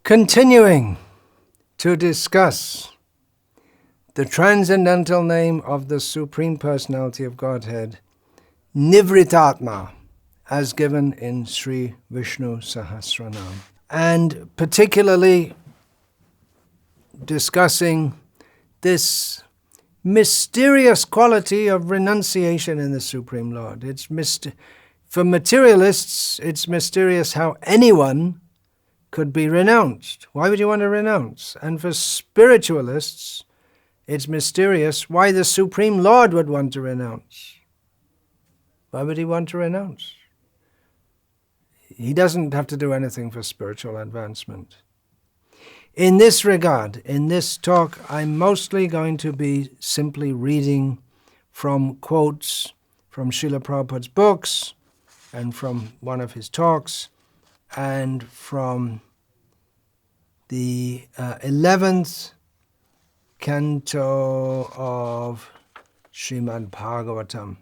Continuing to discuss the transcendental name of the Supreme Personality of Godhead, Nivrttatma, as given in Sri Vishnu Sahasranama, and particularly discussing this mysterious quality of renunciation in the Supreme Lord. For materialists, it's mysterious how anyone could be renounced. Why would you want to renounce? And for spiritualists, it's mysterious why the Supreme Lord would want to renounce. Why would he want to renounce? He doesn't have to do anything for spiritual advancement. In this regard, in this talk, I'm mostly going to be simply reading from quotes from Srila Prabhupada's books and from one of his talks and from the 11th canto of Srimad Bhagavatam.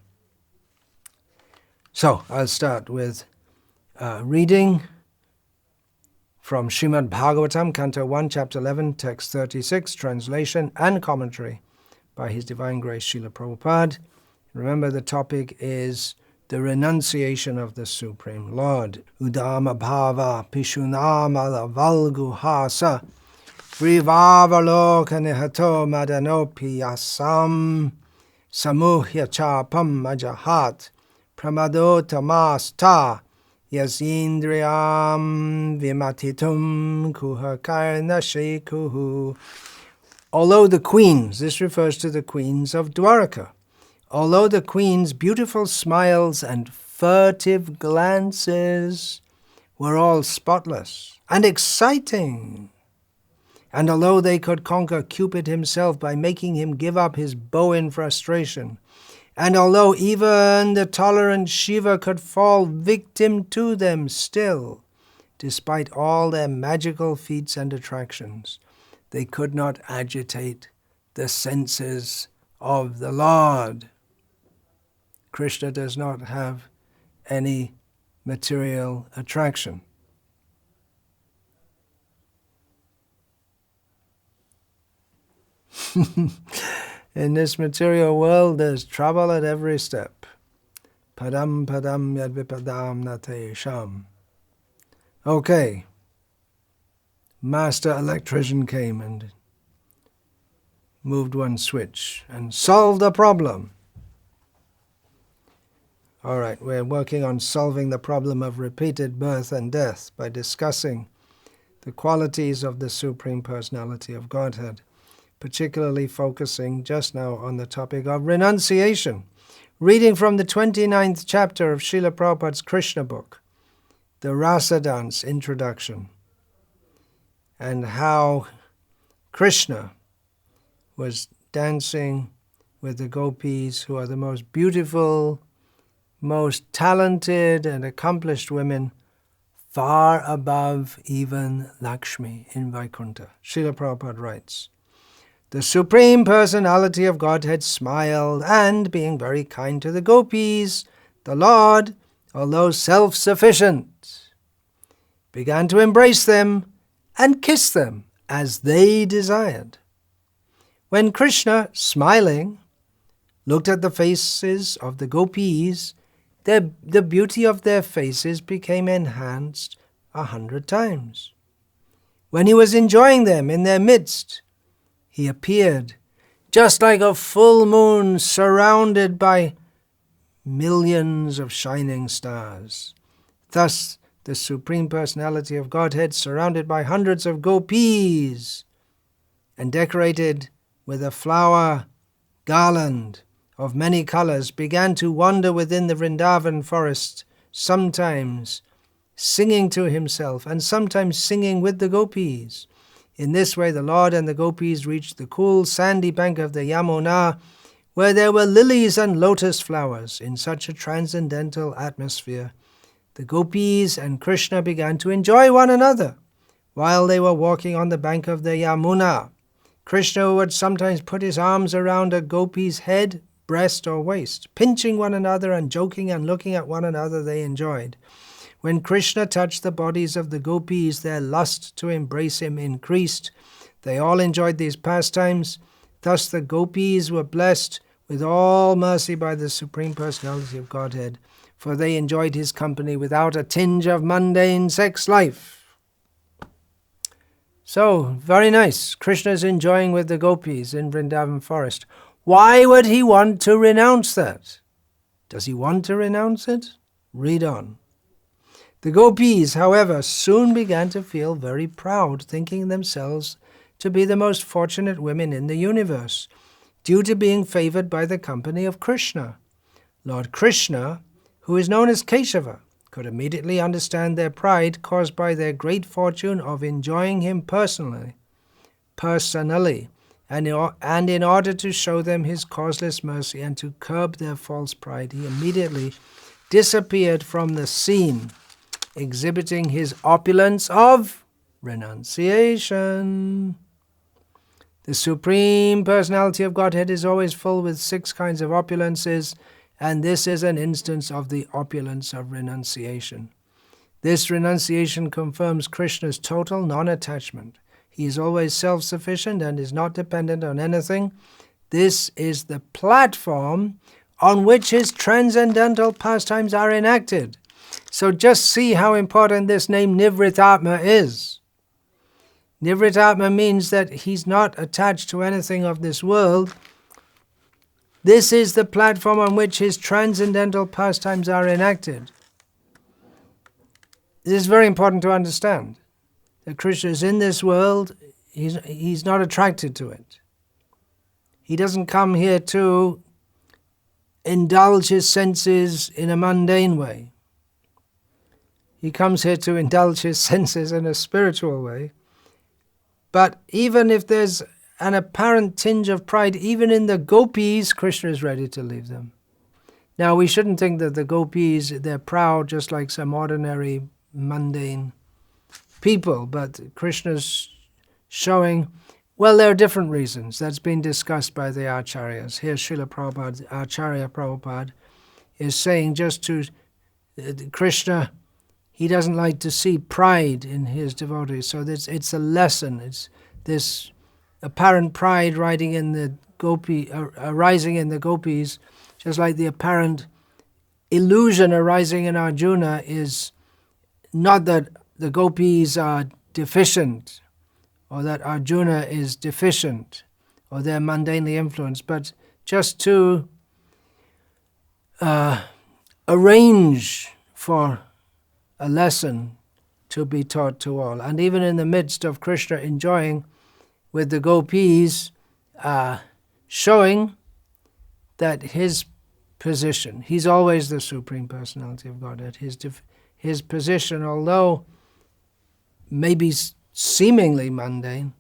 So, I'll start with reading from Srimad Bhagavatam, Canto 1, Chapter 11, Text 36, translation and commentary by His Divine Grace Srila Prabhupada. Remember, the topic is the renunciation of the Supreme Lord. Udama bhava pishunama valguhasa vrivavaloka nihato madanopi yasam samuhya chapam majahat pramado tamasta Yasindriyam vimatitum kuhakarna shekuhu. Although the queens, this refers to the queens of Dwaraka, although the queens' beautiful smiles and furtive glances were all spotless and exciting, and although they could conquer Cupid himself by making him give up his bow in frustration, and although even the tolerant Shiva could fall victim to them still, despite all their magical feats and attractions, they could not agitate the senses of the Lord. Krishna does not have any material attraction. In this material world, there's trouble at every step. Padam padam yadvipadam natesham. Okay. Master electrician came and moved one switch and solved the problem. All right, we're working on solving the problem of repeated birth and death by discussing the qualities of the Supreme Personality of Godhead, particularly focusing just now on the topic of renunciation. Reading from the 29th chapter of Srila Prabhupada's Krishna book, the Rasa Dance Introduction, and how Krishna was dancing with the gopis, who are the most beautiful, most talented and accomplished women, far above even Lakshmi in Vaikuntha. Srila Prabhupada writes, the Supreme Personality of Godhead smiled, and, being very kind to the gopis, the Lord, although self-sufficient, began to embrace them and kiss them as they desired. When Krishna, smiling, looked at the faces of the gopis, the beauty of their faces became enhanced 100 times. When he was enjoying them in their midst, he appeared just like a full moon surrounded by millions of shining stars. Thus, the Supreme Personality of Godhead, surrounded by hundreds of gopis and decorated with a flower garland of many colors, began to wander within the Vrindavan forest, sometimes singing to himself and sometimes singing with the gopis. In this way, the Lord and the gopis reached the cool, sandy bank of the Yamuna, where there were lilies and lotus flowers. In such a transcendental atmosphere, the gopis and Krishna began to enjoy one another while they were walking on the bank of the Yamuna. Krishna would sometimes put his arms around a gopi's head, breast, or waist, pinching one another and joking and looking at one another they enjoyed. When Krishna touched the bodies of the gopis, their lust to embrace him increased. They all enjoyed these pastimes. Thus the gopis were blessed with all mercy by the Supreme Personality of Godhead, for they enjoyed his company without a tinge of mundane sex life. So, very nice. Krishna is enjoying with the gopis in Vrindavan forest. Why would he want to renounce that? Does he want to renounce it? Read on. The gopis, however, soon began to feel very proud, thinking themselves to be the most fortunate women in the universe, due to being favored by the company of Krishna. Lord Krishna, who is known as Keshava, could immediately understand their pride caused by their great fortune of enjoying him personally, and in order to show them his causeless mercy and to curb their false pride, he immediately disappeared from the scene, exhibiting his opulence of renunciation. The Supreme Personality of Godhead is always full with 6 kinds of opulences, and this is an instance of the opulence of renunciation. This renunciation confirms Krishna's total non-attachment. He is always self-sufficient and is not dependent on anything. This is the platform on which his transcendental pastimes are enacted. So just see how important this name Nivrttatma is. Nivrttatma means that he's not attached to anything of this world. This is the platform on which his transcendental pastimes are enacted. This is very important to understand. That Krishna is in this world, he's not attracted to it. He doesn't come here to indulge his senses in a mundane way. He comes here to indulge his senses in a spiritual way. But even if there's an apparent tinge of pride, even in the gopis, Krishna is ready to leave them. Now, we shouldn't think that the gopis, they're proud just like some ordinary, mundane people, but Krishna's showing, well, there are different reasons. That's been discussed by the acharyas. Here, Srila Prabhupada, Acharya Prabhupada, is saying just to Krishna, he doesn't like to see pride in his devotees. So it's a lesson. It's this apparent pride arising in the gopis, just like the apparent illusion arising in Arjuna is not that the gopis are deficient, or that Arjuna is deficient, or they're mundanely influenced, but just to arrange for a lesson to be taught to all. And even in the midst of Krishna enjoying with the gopis, showing that his position, he's always the Supreme Personality of Godhead, his position, although maybe seemingly mundane,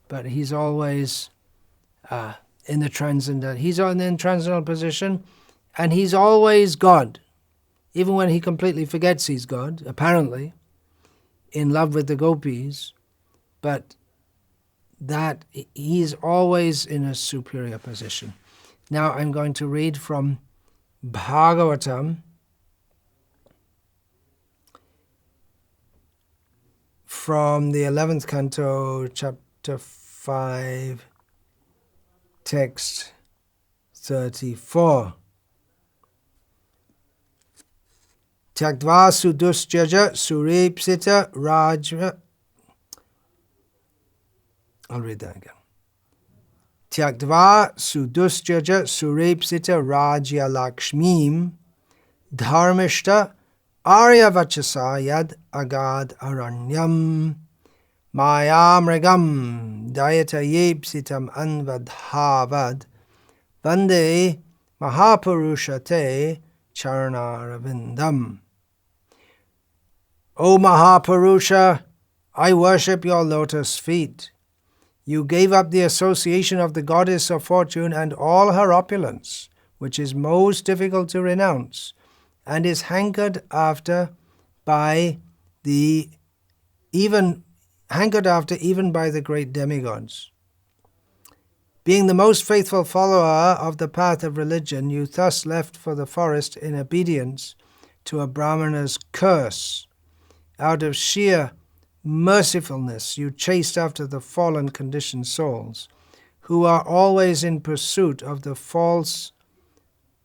but he's always in the transcendental. He's in the transcendental position, and he's always God. Even when he completely forgets he's God, apparently, in love with the gopis, but that he's always in a superior position. Now I'm going to read from Bhagavatam, from the 11th canto, chapter 5, text 34. Tyaktva sudusjaja suripsita rajva. I'll read that again. Tyaktva sudusjaja suripsita rajya lakshmim dharmishta aryavachasa yad agad aranyam mayamrigam dayata yepsitam anvadhavad vande mahapurushate charanaravindam. O Mahapurusha, I worship your lotus feet. You gave up the association of the goddess of fortune and all her opulence, which is most difficult to renounce, and is hankered after even by the great demigods. Being the most faithful follower of the path of religion, you thus left for the forest in obedience to a Brahmana's curse out of sheer mercifulness, you chased after the fallen conditioned souls, who are always in pursuit of the false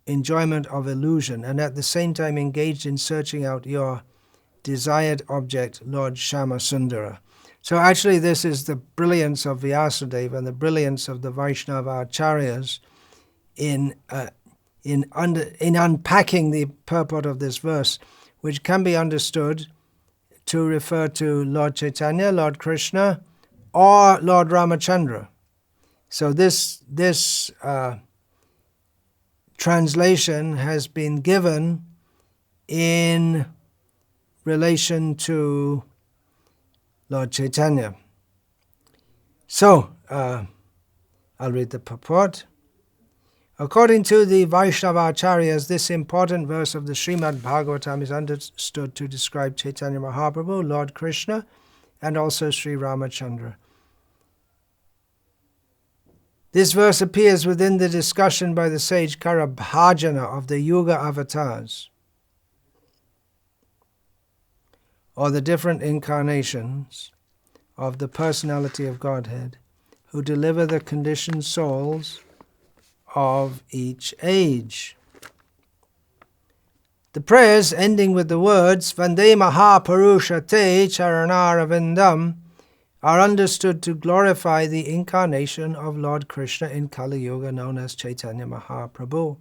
enjoyment of illusion, and at the same time engaged in searching out your desired object, Lord Shyamasundara. So actually this is the brilliance of Vyasadeva and the brilliance of the Vaishnava Acharyas in unpacking the purport of this verse, which can be understood to refer to Lord Chaitanya, Lord Krishna, or Lord Ramachandra. So this translation has been given in relation to Lord Chaitanya. So, I'll read the purport. According to the Vaishnava Acharyas, this important verse of the Srimad Bhagavatam is understood to describe Chaitanya Mahaprabhu, Lord Krishna, and also Sri Ramachandra. This verse appears within the discussion by the sage Karabhajana of the Yuga avatars, or the different incarnations of the personality of Godhead, who deliver the conditioned souls of each age. The prayers ending with the words Vande Mahapurusha Te Charanarvindam are understood to glorify the incarnation of Lord Krishna in Kali Yuga, known as Chaitanya Mahaprabhu.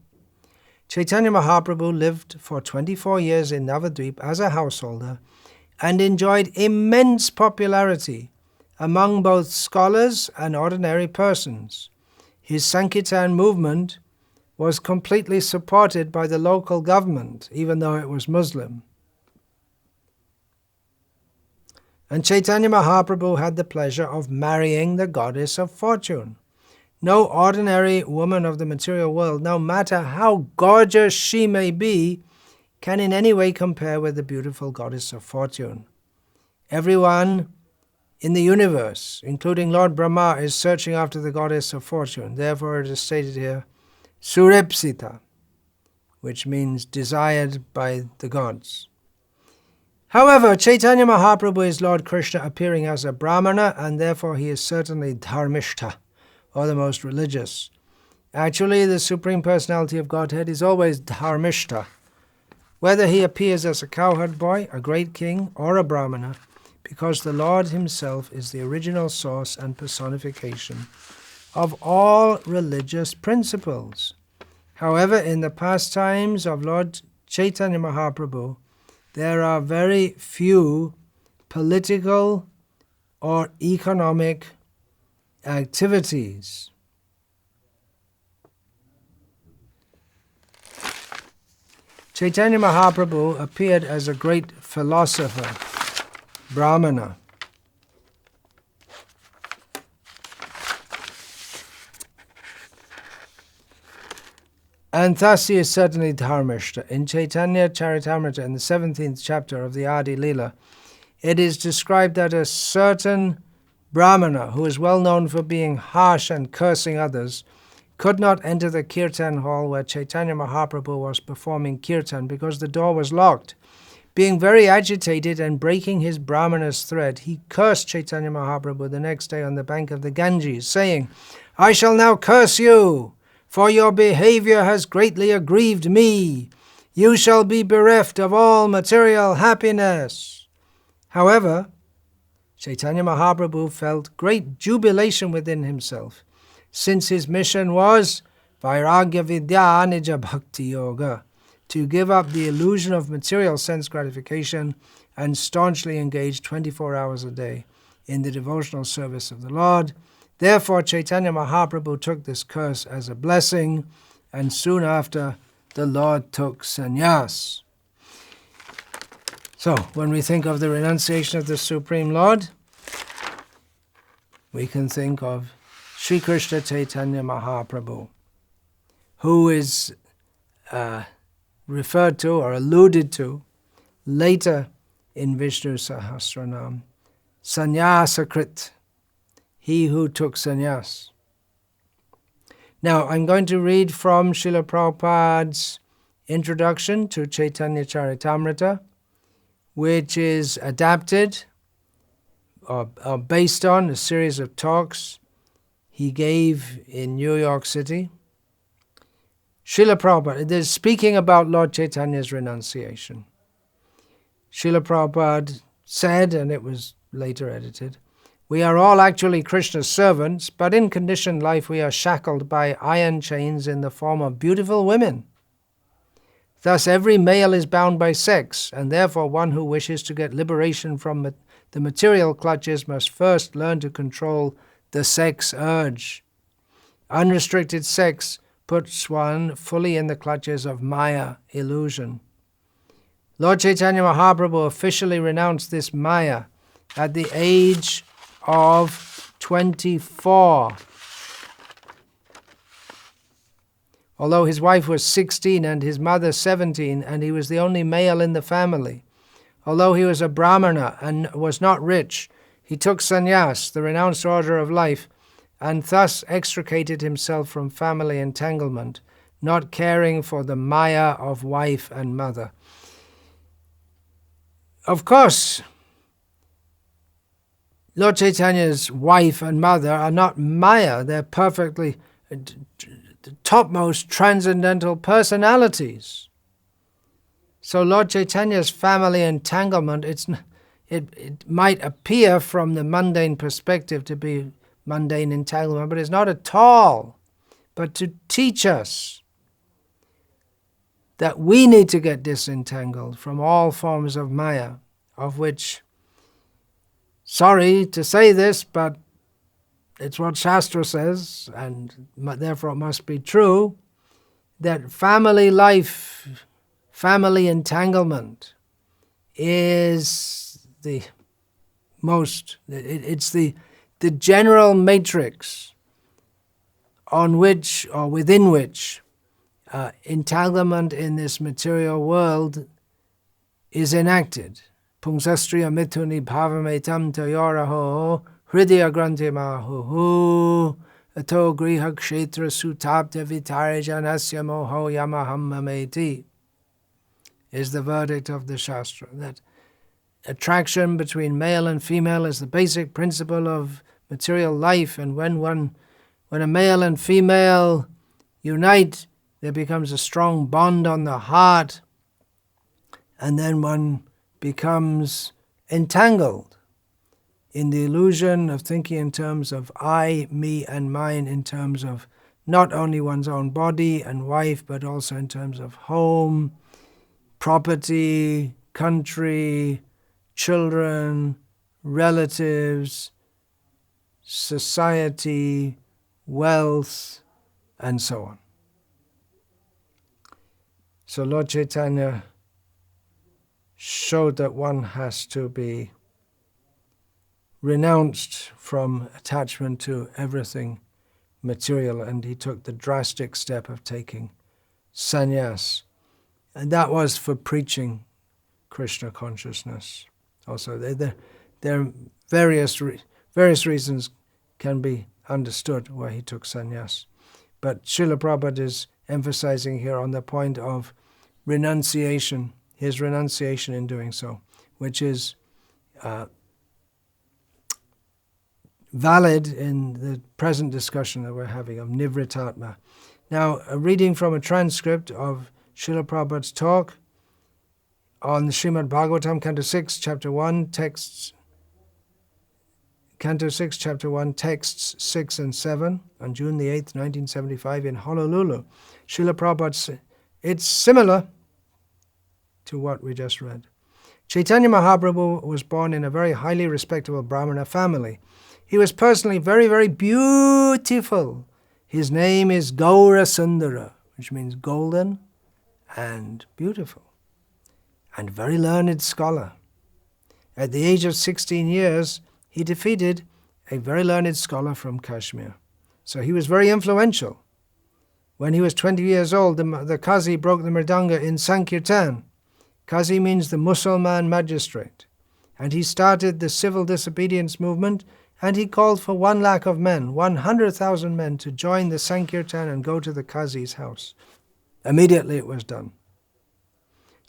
Chaitanya Mahaprabhu lived for 24 years in Navadvip as a householder and enjoyed immense popularity among both scholars and ordinary persons. His Sankirtan movement was completely supported by the local government, even though it was Muslim. And Chaitanya Mahaprabhu had the pleasure of marrying the goddess of fortune. No ordinary woman of the material world, no matter how gorgeous she may be, can in any way compare with the beautiful goddess of fortune. Everyone in the universe, including Lord Brahma, is searching after the goddess of fortune. Therefore it is stated here, Surepsita, which means desired by the gods. However, Chaitanya Mahaprabhu is Lord Krishna appearing as a Brahmana, and therefore he is certainly Dharmishta, or the most religious. Actually, the Supreme Personality of Godhead is always Dharmishta, whether he appears as a cowherd boy, a great king, or a Brahmana, because the Lord himself is the original source and personification of all religious principles. However, in the pastimes of Lord Chaitanya Mahaprabhu, there are very few political or economic activities. Chaitanya Mahaprabhu appeared as a great philosopher, Brahmana. And thus he is certainly Dharmishta. In Chaitanya Charitamrita, in the 17th chapter of the Adi Leela, it is described that a certain Brahmana, who is well known for being harsh and cursing others, could not enter the kirtan hall where Chaitanya Mahaprabhu was performing kirtan because the door was locked. Being very agitated and breaking his Brahmana's thread, he cursed Chaitanya Mahaprabhu the next day on the bank of the Ganges, saying, "I shall now curse you, for your behavior has greatly aggrieved me. You shall be bereft of all material happiness." However, Chaitanya Mahaprabhu felt great jubilation within himself, since his mission was Vairagya Vidya Nija Bhakti Yoga, to give up the illusion of material sense gratification and staunchly engage 24 hours a day in the devotional service of the Lord. Therefore, Chaitanya Mahaprabhu took this curse as a blessing, and soon after, the Lord took sannyas. So, when we think of the renunciation of the Supreme Lord, we can think of Sri Krishna Chaitanya Mahaprabhu, who is referred to or alluded to later in Vishnu Sahasranama, Sannyasakrit, he who took sannyas. Now, I'm going to read from Srila Prabhupada's introduction to Chaitanya Charitamrita, which is adapted or based on a series of talks he gave in New York City. Srila Prabhupada is speaking about Lord Chaitanya's renunciation. Srila Prabhupada said, and it was later edited, "We are all actually Krishna's servants, but in conditioned life we are shackled by iron chains in the form of beautiful women. Thus every male is bound by sex, and therefore one who wishes to get liberation from the material clutches must first learn to control the sex urge. Unrestricted sex puts one fully in the clutches of Maya, illusion. Lord Chaitanya Mahaprabhu officially renounced this Maya at the age of 24. Although his wife was 16 and his mother 17, and he was the only male in the family. Although he was a Brahmana and was not rich, he took sannyas, the renounced order of life, and thus extricated himself from family entanglement, not caring for the Maya of wife and mother." Of course, Lord Chaitanya's wife and mother are not Maya. They're perfectly topmost transcendental personalities. So Lord Chaitanya's family entanglement, it might appear from the mundane perspective to be mundane entanglement, but it's not at all. But to teach us that we need to get disentangled from all forms of Maya, of which, sorry to say this, but it's what Shastra says, and therefore it must be true, that family life, family entanglement is the most, it's the general matrix on which, or within which, entanglement in this material world is enacted. Pungsastriya mithuni bhavametam tayoraho hridaya granthi mahuhu ato griha kshetra sutapta vitare janasya moho yamaham mameti, is the verdict of the Shastra, that attraction between male and female is the basic principle of material life, and when a male and female unite, there becomes a strong bond on the heart, and then one becomes entangled in the illusion of thinking in terms of I, me, and mine, in terms of not only one's own body and wife, but also in terms of home, property, country, children, relatives, society, wealth, and so on. So Lord Chaitanya showed that one has to be renounced from attachment to everything material, and he took the drastic step of taking sannyas. And that was for preaching Krishna consciousness. Also, there are various reasons can be understood why he took sannyas. But Srila Prabhupada is emphasizing here on the point of renunciation, his renunciation in doing so, which is valid in the present discussion that we're having of Nivrttatma. Now, a reading from a transcript of Srila Prabhupada's talk on the Srimad Bhagavatam, Canto 6, Chapter 1, texts, Canto 6, Chapter 1, texts 6 and 7, on June the 8th, 1975, in Honolulu. Srila Prabhupada, it's similar to what we just read. Chaitanya Mahaprabhu was born in a very highly respectable Brahmana family. He was personally very, very beautiful. His name is Gaura Sundara, which means golden and beautiful, and very learned scholar. At the age of 16 years, he defeated a very learned scholar from Kashmir. So he was very influential. When he was 20 years old, the Qazi broke the mridanga in Sankirtan. Qazi means the Musalman magistrate. And he started the civil disobedience movement, and he called for 1 lakh of men, 100,000 men, to join the Sankirtan and go to the Qazi's house. Immediately it was done.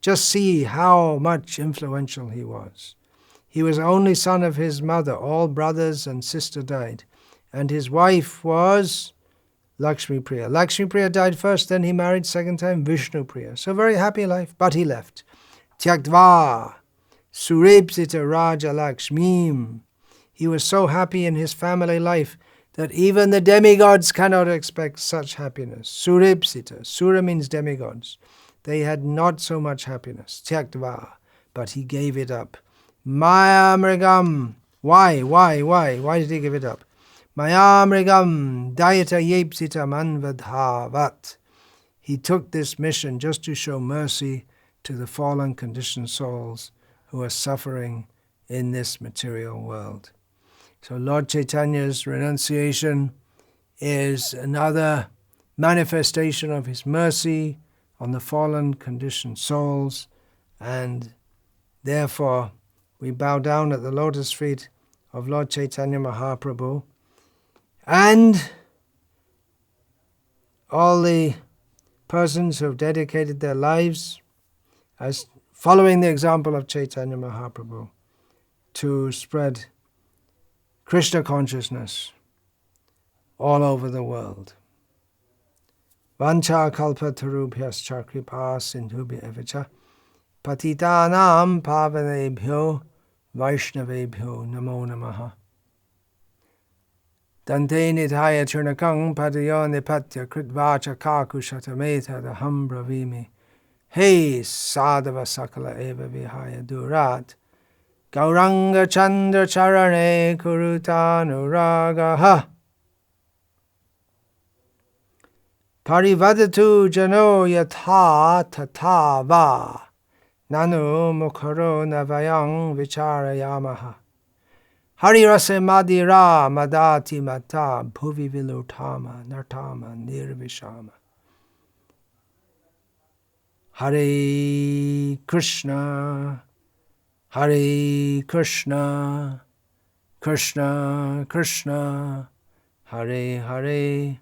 Just see how much influential he was. He was only son of his mother. All brothers and sister died. And his wife was Lakshmi Priya. Lakshmi Priya died first, then he married second time Vishnu Priya. So very happy life, but he left. Tyaktva Surepsita Raja Lakshmim. He was so happy in his family life that even the demigods cannot expect such happiness. Surepsita. Sura means demigods. They had not so much happiness. Tyaktva. But he gave it up. Maya Mrigam. Why? Why did he give it up? Maya Mrigam Dayata Yepsita Manvadhavat. He took this mission just to show mercy to the fallen conditioned souls who are suffering in this material world. So Lord Chaitanya's renunciation is another manifestation of his mercy on the fallen conditioned souls, and therefore we bow down at the lotus feet of Lord Chaitanya Mahaprabhu and all the persons who have dedicated their lives as following the example of Chaitanya Mahaprabhu to spread Krishna consciousness all over the world. Vancha kalpatarubhyascha kripa sindhubhya evacha patitanam pavanebhyo vaishnavebhyo namo namaha. Dante nithaya churnakang padayo nipatya kritvacha kakushatameta daham bravimi. Hey sadhava sakala eva vihaya durat Gauranga Chandra Charane Kurutanuragaha Parivadatu Jano Yatha Tatava Nanu Mukharo Navayang Vicharayamaha Harirase Madira Madati Mata Bhuvi Vilutama Nartama Nirvishama. Hare Krishna Hare Krishna, Krishna Krishna, Hare Hare,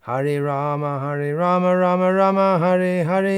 Hare Rama, Rama Rama, Hare Hare.